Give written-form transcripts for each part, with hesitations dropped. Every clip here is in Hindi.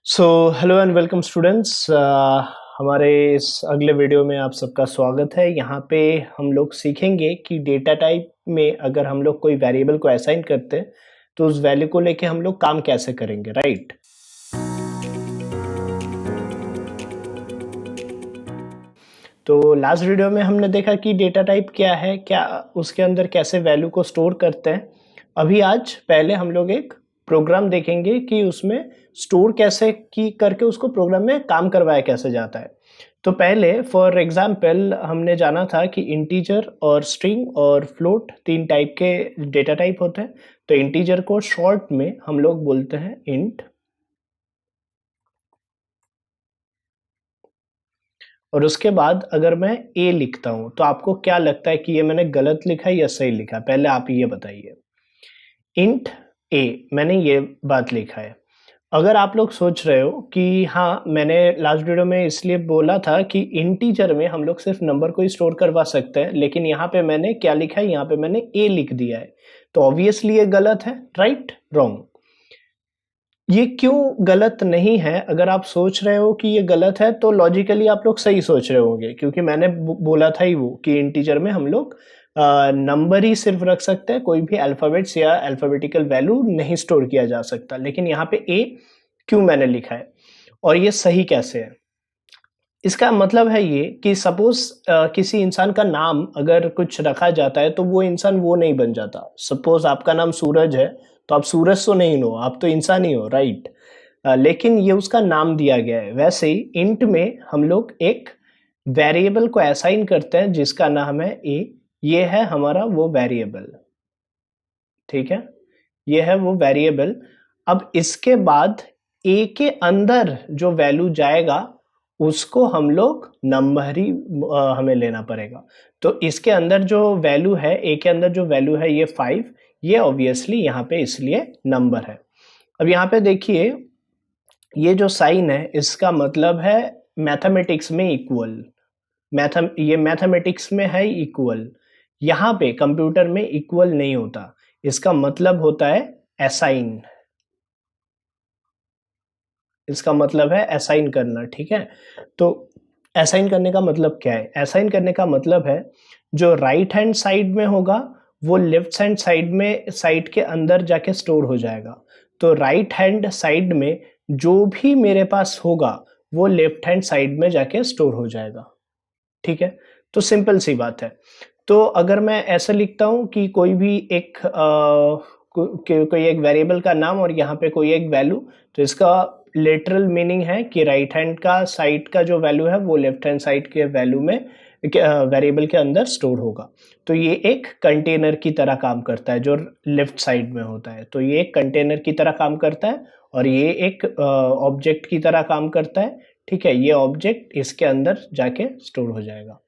So hello and welcome students. हमारे इस अगले वीडियो में आप सबका स्वागत है। यहाँ पे हम लोग सीखेंगे कि डेटा टाइप में अगर हम लोग कोई वेरिएबल को असाइन करते हैं तो उस वैल्यू को लेके हम लोग काम कैसे करेंगे, राइट। तो लास्ट वीडियो में हमने देखा कि डेटा टाइप क्या है, क्या उसके अंदर कैसे वैल्यू को स्टोर करते हैं। अभी आज पहले हम लोग एक प्रोग्राम देखेंगे कि उसमें स्टोर कैसे की करके उसको प्रोग्राम में काम करवाया कैसे जाता है। तो पहले फॉर एग्जांपल हमने जाना था कि इंटीजर और स्ट्रिंग और फ्लोट तीन टाइप के डेटा टाइप होते हैं। तो इंटीजर को शॉर्ट में हम लोग बोलते हैं इंट, और उसके बाद अगर मैं ए लिखता हूं तो आपको क्या लगता है कि ये मैंने गलत लिखा है या सही लिखा है? पहले आप ये बताइए। इंट ए मैंने ये बात लिखा है। अगर आप लोग सोच रहे हो कि हाँ, मैंने लास्ट वीडियो में इसलिए बोला था कि इंटीजर में हम लोग सिर्फ नंबर को ही स्टोर करवा सकते हैं, लेकिन यहाँ पे मैंने क्या लिखा है, यहाँ पे मैंने ए लिख दिया है। तो ऑब्वियसली ये गलत है, राइट रॉन्ग। ये क्यों गलत नहीं है? अगर आप सोच रहे हो कि ये गलत है तो लॉजिकली आप लोग सही सोच रहे होंगे, क्योंकि मैंने बोला था ही वो कि इंटीजर में हम लोग नंबर ही सिर्फ रख सकते हैं, कोई भी अल्फाबेट्स या अल्फाबेटिकल वैल्यू नहीं स्टोर किया जा सकता। लेकिन यहाँ पे ए क्यों मैंने लिखा है और ये सही कैसे है? इसका मतलब है ये कि सपोज किसी इंसान का नाम अगर कुछ रखा जाता है तो वो इंसान वो नहीं बन जाता। सपोज आपका नाम सूरज है तो आप सूरज तो नहीं हो, आप तो इंसान ही हो, राइट। लेकिन ये उसका नाम दिया गया है। वैसे ही इंट में हम लोग एक वेरिएबल को असाइन करते हैं जिसका नाम है ए। ये है हमारा वो वेरिएबल, ठीक है, ये है वो वेरिएबल। अब इसके बाद ए के अंदर जो वैल्यू जाएगा उसको हम लोग नंबर ही हमें लेना पड़ेगा। तो इसके अंदर जो वैल्यू है, ए के अंदर जो वैल्यू है ये 5, ये ऑब्वियसली यहाँ पे इसलिए नंबर है। अब यहाँ पे देखिए, ये जो साइन है इसका मतलब है मैथमेटिक्स में इक्वल। ये मैथमेटिक्स में है इक्वल। यहाँ पे कंप्यूटर में इक्वल नहीं होता, इसका मतलब होता है असाइन। इसका मतलब है असाइन करना, ठीक है। तो असाइन करने का मतलब क्या है? असाइन करने का मतलब है जो राइट हैंड साइड में होगा वो लेफ्ट हैंड साइड में, साइड के अंदर जाके स्टोर हो जाएगा। तो राइट हैंड साइड में जो भी मेरे पास होगा वो लेफ्ट हैंड साइड में जाके स्टोर हो जाएगा, ठीक है। तो सिंपल सी बात है। तो अगर मैं ऐसा लिखता हूं कि कोई भी एक कोई एक वेरिएबल का नाम और यहाँ पे कोई एक वैल्यू, तो इसका लिटरल मीनिंग है कि राइट हैंड का साइड का जो वैल्यू है वो लेफ्ट हैंड साइड के वैल्यू में वेरिएबल के अंदर स्टोर होगा। तो ये एक कंटेनर की तरह काम करता है जो लेफ्ट साइड में होता है। तो ये एक कंटेनर की तरह काम करता है और ये एक ऑब्जेक्ट की तरह काम करता है, ठीक है। ये ऑब्जेक्ट इसके अंदर जाके स्टोर हो जाएगा।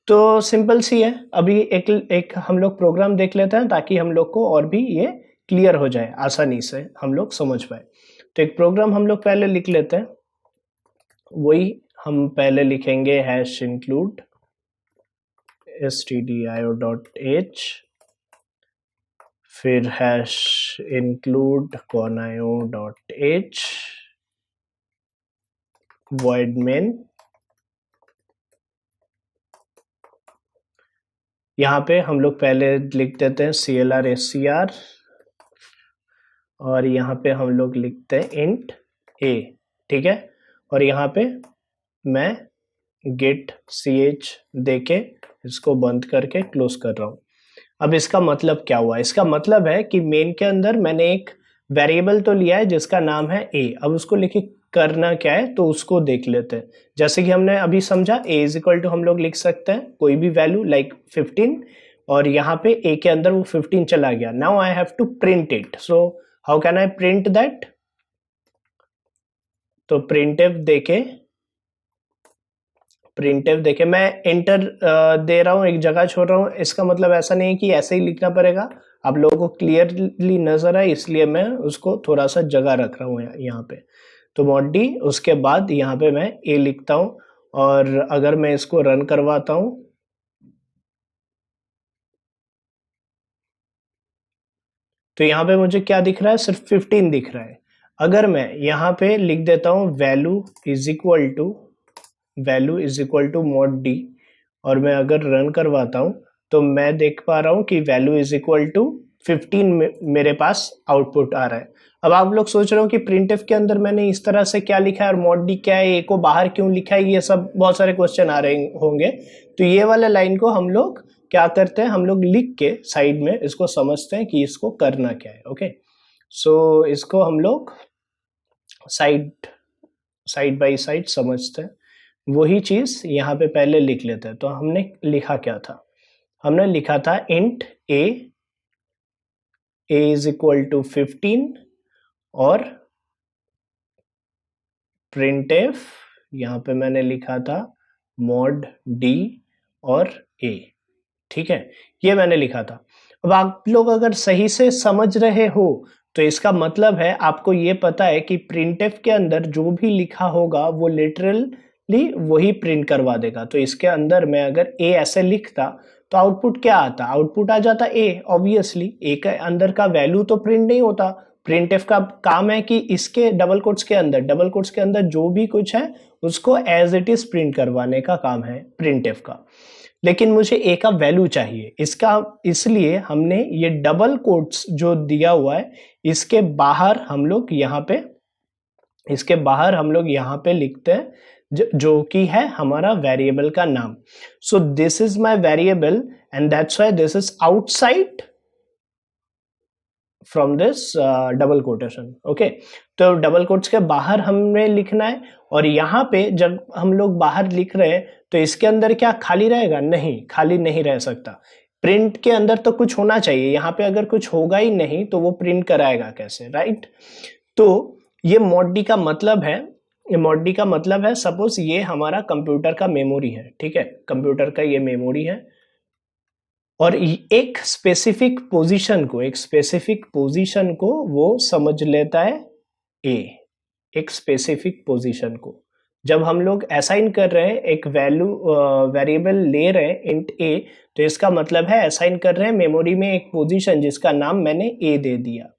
तो सिंपल सी है। अभी एक एक हम लोग प्रोग्राम देख लेते हैं ताकि हम लोग को और भी ये क्लियर हो जाए, आसानी से हम लोग समझ पाए। तो एक प्रोग्राम हम लोग पहले लिख लेते हैं। वही हम पहले लिखेंगे हैश इंक्लूड stdio.h, फिर hash include conio.h, void main। यहाँ पे हम लोग पहले लिख देते हैं CLR SCR, और यहाँ पे हम लोग लिखते हैं इंट a, ठीक है। और यहाँ पे मैं गेट ch देके इसको बंद करके क्लोज कर रहा हूँ। अब इसका मतलब क्या हुआ? इसका मतलब है कि मेन के अंदर मैंने एक वेरिएबल तो लिया है जिसका नाम है a। अब उसको लेके करना क्या है तो उसको देख लेते हैं। जैसे कि हमने अभी समझा, a इज इक्वल टू हम लोग लिख सकते हैं कोई भी वैल्यू लाइक 15, और यहाँ पे a के अंदर वो 15 चला गया। Now I have to print it. So how can I print that? तो प्रिंटफ देके मैं एंटर दे रहा हूँ, एक जगह छोड़ रहा हूँ। इसका मतलब ऐसा नहीं कि ऐसे ही लिखना पड़ेगा, आप लोगों को क्लियरली नजर आए इसलिए मैं उसको थोड़ा सा जगह रख रहा हूँ यहाँ पे। तो मॉड डी, उसके बाद यहाँ पे मैं ए लिखता हूँ, और अगर मैं इसको रन करवाता हूँ तो यहाँ पे मुझे क्या दिख रहा है? सिर्फ 15 दिख रहा है। अगर मैं यहाँ पे लिख देता हूँ value is equal to mod d और मैं अगर रन करवाता हूँ तो मैं देख पा रहा हूँ कि वैल्यू इज इक्वल टू 15 मेरे पास आउटपुट आ रहा है। अब आप लोग सोच रहे हो कि printf के अंदर मैंने इस तरह से क्या लिखा है और mod d क्या है, ए को बाहर क्यों लिखा है, ये सब बहुत सारे क्वेश्चन आ रहे होंगे। तो ये वाले लाइन को हम लोग क्या करते हैं, हम लोग लिख के साइड में इसको समझते हैं कि इसको करना क्या है। ओके, सो इसको हम लोग साइड बाय साइड समझते हैं। वही चीज यहाँ पे पहले लिख लेते हैं। तो हमने लिखा क्या था, हमने लिखा था int a is equal to 15 और printf यहाँ पे मैंने लिखा था mod d और a। ठीक है, ये मैंने लिखा था। अब आप लोग अगर सही से समझ रहे हो तो इसका मतलब है आपको ये पता है कि printf के अंदर जो भी लिखा होगा वो लिटरली वही प्रिंट करवा देगा। तो इसके अंदर मैं अगर a ऐसे लिखता तो आउटपुट क्या आता, आउटपुट आ जाता a। ऑब्वियसली a के अंदर का वैल्यू तो प्रिंट नहीं होता। printf का काम है कि इसके डबल कोट्स के अंदर जो भी कुछ है उसको एज इट इज प्रिंट करवाने का काम है printf का। लेकिन मुझे a का वैल्यू चाहिए, इसका इसलिए हमने ये डबल कोट्स जो दिया हुआ है इसके बाहर हम लोग यहाँ पे लिखते हैं जो कि है हमारा वेरिएबल का नाम। So this is my variable and that's why this is outside from this double quotation. Okay, तो डबल कोट्स के बाहर हमें लिखना है और यहाँ पे जब हम लोग बाहर लिख रहे हैं तो इसके अंदर क्या खाली रहेगा, नहीं, खाली नहीं रह सकता। प्रिंट के अंदर तो कुछ होना चाहिए, यहाँ पे अगर कुछ होगा ही नहीं तो वो प्रिंट कराएगा कैसे, राइट। तो ये mod d का मतलब है, सपोज ये हमारा कंप्यूटर का मेमोरी है। ठीक है, कंप्यूटर का ये मेमोरी है और एक स्पेसिफिक पोजीशन को वो समझ लेता है a, एक स्पेसिफिक पोजीशन को। जब हम लोग असाइन कर रहे हैं एक वेरिएबल ले रहे हैं इंट a, तो इसका मतलब है असाइन कर रहे हैं मेमोरी में एक पोजीशन जिसका नाम मैंने a दे दिया।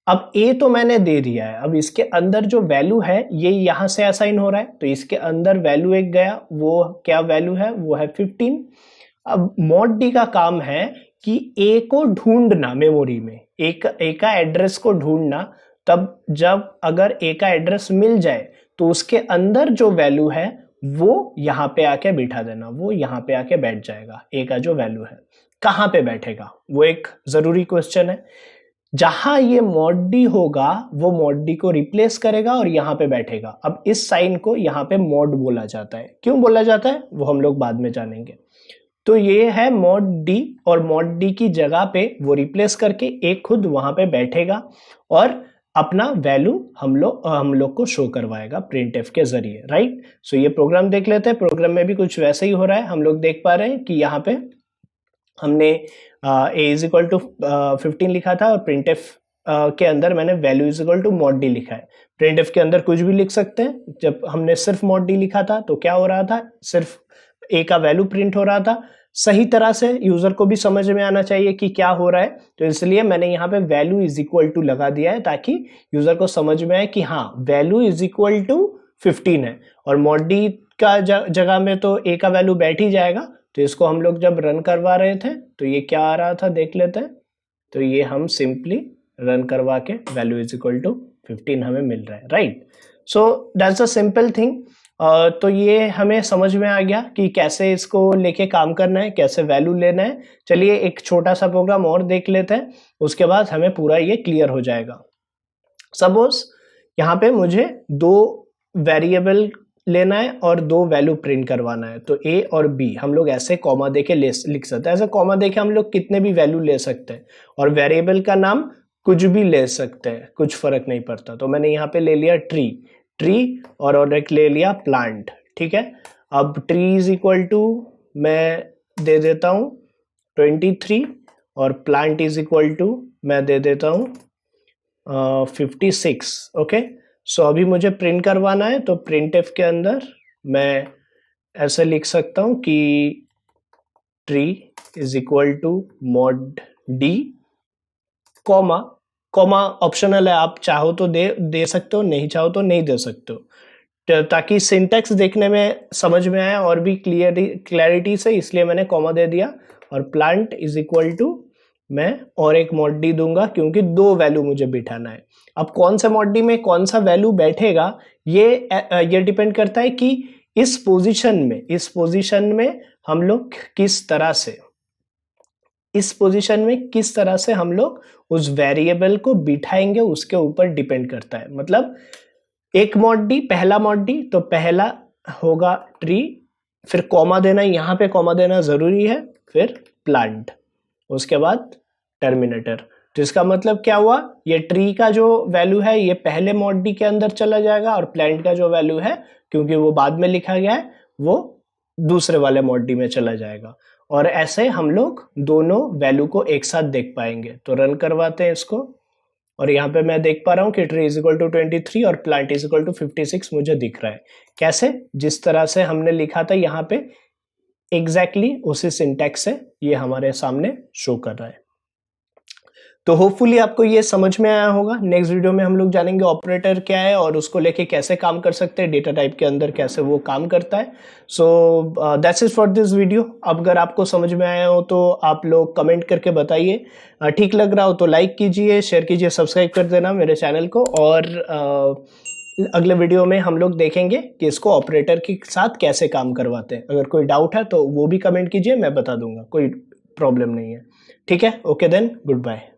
अब a तो मैंने दे दिया है, अब इसके अंदर जो वैल्यू है ये यहां से असाइन हो रहा है तो इसके अंदर वैल्यू एक गया, वो क्या वैल्यू है, वो है 15। अब mod d का काम है कि a को ढूंढना मेमोरी में, a का एड्रेस को ढूंढना। तब जब अगर a का एड्रेस मिल जाए तो उसके अंदर जो वैल्यू है वो यहाँ पे आके बिठा देना, वो यहाँ पे आके बैठ जाएगा। a का जो वैल्यू है कहाँ पे बैठेगा वो एक जरूरी क्वेश्चन है। जहां ये mod d होगा वो mod d को रिप्लेस करेगा और यहाँ पे बैठेगा। अब इस साइन को यहाँ पे mod बोला जाता है, क्यों बोला जाता है वो हम लोग बाद में जानेंगे। तो ये है mod d और mod d की जगह पे वो रिप्लेस करके एक खुद वहां पे बैठेगा और अपना वैल्यू हम लोग को शो करवाएगा printf के जरिए, राइट। सो ये प्रोग्राम देख लेते हैं। प्रोग्राम में भी कुछ वैसे ही हो रहा है। हम लोग देख पा रहे हैं कि यहाँ पे हमने a इज इक्वल टू 15 लिखा था और printf के अंदर मैंने value is equal to mod d लिखा है। printf के अंदर कुछ भी लिख सकते हैं। जब हमने सिर्फ mod d लिखा था तो क्या हो रहा था, सिर्फ a का वैल्यू प्रिंट हो रहा था। सही तरह से यूजर को भी समझ में आना चाहिए कि क्या हो रहा है, तो इसलिए मैंने यहाँ पे वैल्यू इज इक्वल टू लगा दिया है ताकि यूजर को समझ में आए कि हाँ वैल्यू इज इक्वल टू 15 है। और mod d का जगह में तो a का वैल्यू बैठ ही जाएगा। तो इसको हम लोग जब रन करवा रहे थे तो ये क्या आ रहा था देख लेते हैं। तो ये हम सिंपली रन करवा के वैल्यू इज इक्वल टू 15 हमें मिल रहा है, right. So that's a simple thing. तो ये हमें समझ में आ गया कि कैसे इसको लेके काम करना है, कैसे वैल्यू लेना है। चलिए एक छोटा सा प्रोग्राम और देख लेते हैं, उसके बाद हमें पूरा ये क्लियर हो जाएगा। सपोज यहाँ पे मुझे दो वेरिएबल लेना है और दो वैल्यू प्रिंट करवाना है। तो a और b हम लोग ऐसे कॉमा देके लिख सकते हैं। ऐसे कॉमा देके हम लोग कितने भी वैल्यू ले सकते हैं और वेरिएबल का नाम कुछ भी ले सकते हैं, कुछ फर्क नहीं पड़ता। तो मैंने यहाँ पे ले लिया ट्री और एक ले लिया प्लांट, ठीक है। अब ट्री इज इक्वल टू मैं दे देता हूँ 23 और प्लांट इज इक्वल टू मैं दे देता हूँ 56। ओके, सो अभी मुझे प्रिंट करवाना है तो printf के अंदर मैं ऐसे लिख सकता हूँ कि tree is equal to mod d comma comma optional है, आप चाहो तो दे सकते हो, नहीं चाहो तो नहीं दे सकते हो, ताकि सिंटैक्स देखने में समझ में आए और भी क्लैरिटी से, इसलिए मैंने कॉमा दे दिया। और प्लांट इज इक्वल टू मैं और एक मॉड डी दूंगा, क्योंकि 2 वैल्यू मुझे बिठाना है। अब कौन से मॉड डी में कौन सा वैल्यू बैठेगा ये डिपेंड करता है कि इस पोजीशन में हम लोग किस तरह से हम लोग उस वेरिएबल को बिठाएंगे, उसके ऊपर डिपेंड करता है। मतलब एक मॉड डी, पहला मॉड डी, तो पहला होगा ट्री, फिर कॉमा देना, यहाँ पे कॉमा देना जरूरी है, फिर प्लांट, उसके बाद टर्मिनेटर। तो इसका मतलब क्या हुआ, ये ट्री का जो वैल्यू है ये पहले मॉड डी के अंदर चला जाएगा, और प्लांट का जो वैल्यू है, क्योंकि वो बाद में लिखा गया है, वो दूसरे वाले मॉड डी में चला जाएगा। और ऐसे हम लोग दोनों वैल्यू को एक साथ देख पाएंगे। तो रन करवाते हैं इसको, और यहाँ पे मैं देख पा रहा हूँ कि ट्री इज इक्वल टू 23 और प्लांट इज इक्वल टू 56 मुझे दिख रहा है। कैसे, जिस तरह से हमने लिखा था यहाँ पे एग्जैक्टली उसी सिंटैक्स से ये हमारे सामने शो कर रहा है। तो होपफुली आपको ये समझ में आया होगा। नेक्स्ट वीडियो में हम लोग जानेंगे ऑपरेटर क्या है और उसको लेके कैसे काम कर सकते हैं, डेटा टाइप के अंदर कैसे वो काम करता है। So that's it for this video. अब अगर आपको समझ में आया हो तो आप लोग कमेंट करके बताइए, ठीक लग रहा हो तो लाइक कीजिए, शेयर कीजिए, सब्सक्राइब कर देना मेरे चैनल को। और अगले वीडियो में हम लोग देखेंगे कि इसको ऑपरेटर के साथ कैसे काम करवाते हैं। अगर कोई डाउट है तो वो भी कमेंट कीजिए, मैं बता दूंगा, कोई प्रॉब्लम नहीं है। ठीक है, ओके देन, गुड बाय।